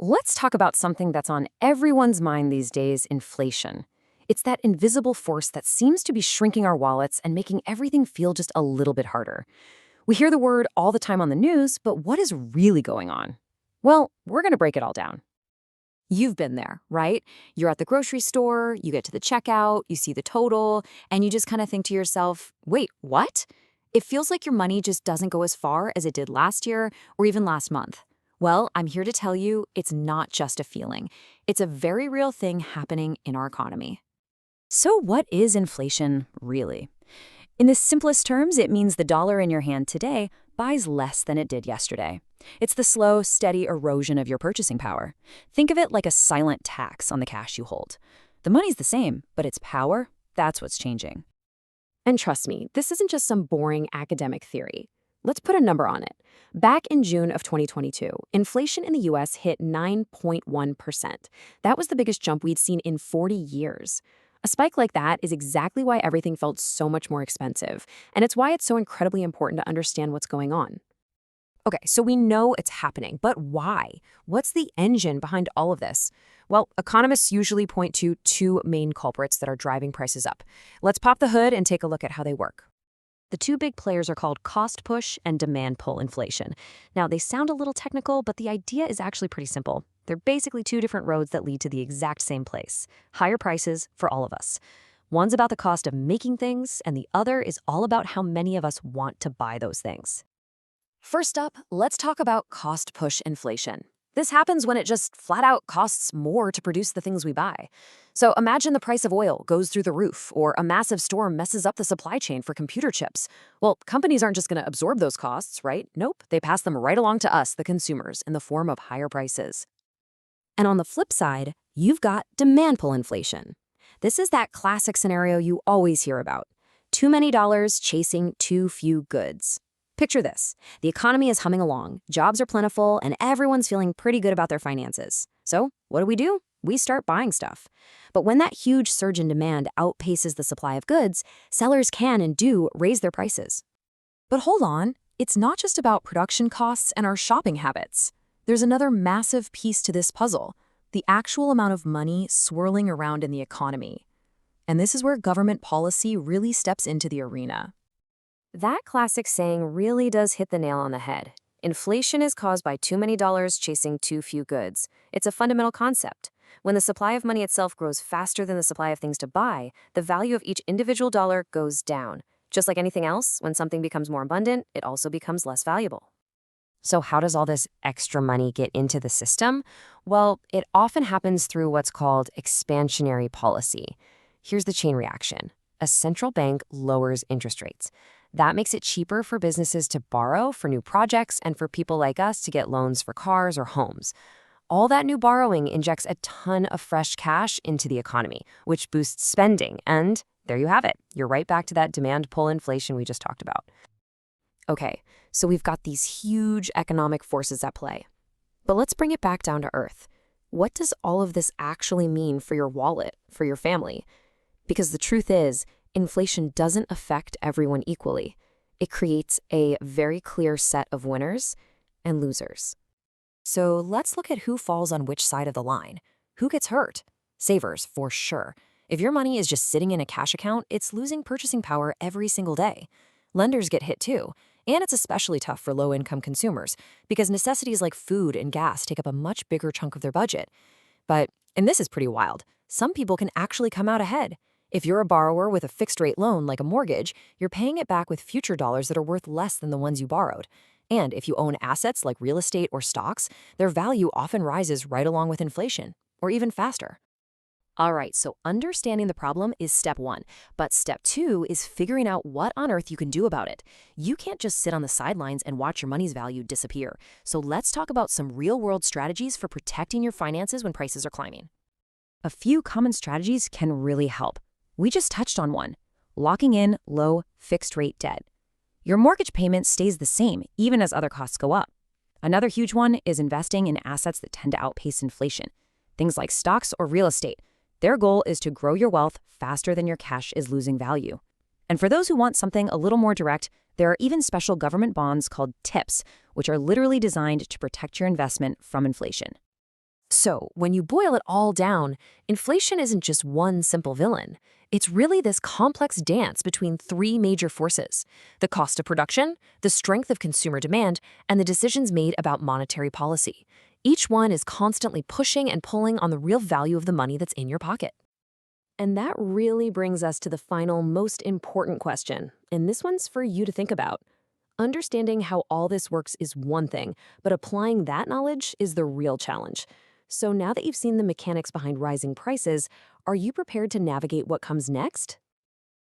Let's talk about something that's on everyone's mind these days, inflation. It's that invisible force that seems to be shrinking our wallets and making everything feel just a little bit harder. We hear the word all the time on the news, but what is really going on? Well, we're going to break it all down. You've been there, right? You're at the grocery store, you get to the checkout, you see the total, and you just kind of think to yourself, wait, what? It feels like your money just doesn't go as far as it did last year or even last month. Well, I'm here to tell you it's not just a feeling. It's a very real thing happening in our economy. So what is inflation, really? In the simplest terms, it means the dollar in your hand today buys less than it did yesterday. It's the slow, steady erosion of your purchasing power. Think of it like a silent tax on the cash you hold. The money's the same, but its power, that's what's changing. And trust me, this isn't just some boring academic theory. Let's put a number on it. Back in June of 2022, inflation in the US hit 9.1%. That was the biggest jump we'd seen in 40 years. A spike like that is exactly why everything felt so much more expensive, and it's why it's so incredibly important to understand what's going on. Okay, so we know it's happening, but why? What's the engine behind all of this? Well, economists usually point to two main culprits that are driving prices up. Let's pop the hood and take a look at how they work. The two big players are called cost push and demand pull inflation. Now, they sound a little technical, but the idea is actually pretty simple. They're basically two different roads that lead to the exact same place: higher prices for all of us. One's about the cost of making things, and the other is all about how many of us want to buy those things. First up, let's talk about cost push inflation. This happens when it just flat out costs more to produce the things we buy. So imagine the price of oil goes through the roof, or a massive storm messes up the supply chain for computer chips. Well, companies aren't just going to absorb those costs, right? Nope, they pass them right along to us, the consumers, in the form of higher prices. And on the flip side, you've got demand pull inflation. This is that classic scenario you always hear about. Too many dollars chasing too few goods. Picture this. The economy is humming along, jobs are plentiful, and everyone's feeling pretty good about their finances. So what do? We start buying stuff. But when that huge surge in demand outpaces the supply of goods, sellers can and do raise their prices. But hold on, it's not just about production costs and our shopping habits. There's another massive piece to this puzzle: the actual amount of money swirling around in the economy. And this is where government policy really steps into the arena. That classic saying really does hit the nail on the head. Inflation is caused by too many dollars chasing too few goods. It's a fundamental concept. When the supply of money itself grows faster than the supply of things to buy, the value of each individual dollar goes down. Just like anything else, when something becomes more abundant, it also becomes less valuable. So how does all this extra money get into the system? Well, it often happens through what's called expansionary policy. Here's the chain reaction. A central bank lowers interest rates. That makes it cheaper for businesses to borrow for new projects and for people like us to get loans for cars or homes. All that new borrowing injects a ton of fresh cash into the economy, which boosts spending. And there you have it. You're right back to that demand pull inflation we just talked about. Okay, so we've got these huge economic forces at play. But let's bring it back down to earth. What does all of this actually mean for your wallet, for your family? Because the truth is, inflation doesn't affect everyone equally. It creates a very clear set of winners and losers. So let's look at who falls on which side of the line. Who gets hurt? Savers, for sure. If your money is just sitting in a cash account, it's losing purchasing power every single day. Lenders get hit too. And it's especially tough for low-income consumers because necessities like food and gas take up a much bigger chunk of their budget. And this is pretty wild, some people can actually come out ahead. If you're a borrower with a fixed-rate loan like a mortgage, you're paying it back with future dollars that are worth less than the ones you borrowed. And if you own assets like real estate or stocks, their value often rises right along with inflation, or even faster. All right, so understanding the problem is step one, but step two is figuring out what on earth you can do about it. You can't just sit on the sidelines and watch your money's value disappear. So let's talk about some real-world strategies for protecting your finances when prices are climbing. A few common strategies can really help. We just touched on one: locking in low fixed-rate debt. Your mortgage payment stays the same even as other costs go up. Another huge one is investing in assets that tend to outpace inflation. Things like stocks or real estate. Their goal is to grow your wealth faster than your cash is losing value. And for those who want something a little more direct, there are even special government bonds called TIPS, which are literally designed to protect your investment from inflation. So, when you boil it all down, inflation isn't just one simple villain. It's really this complex dance between three major forces: the cost of production, the strength of consumer demand, and the decisions made about monetary policy. Each one is constantly pushing and pulling on the real value of the money that's in your pocket. And that really brings us to the final, most important question. And this one's for you to think about. Understanding how all this works is one thing, but applying that knowledge is the real challenge. So now that you've seen the mechanics behind rising prices, are you prepared to navigate what comes next?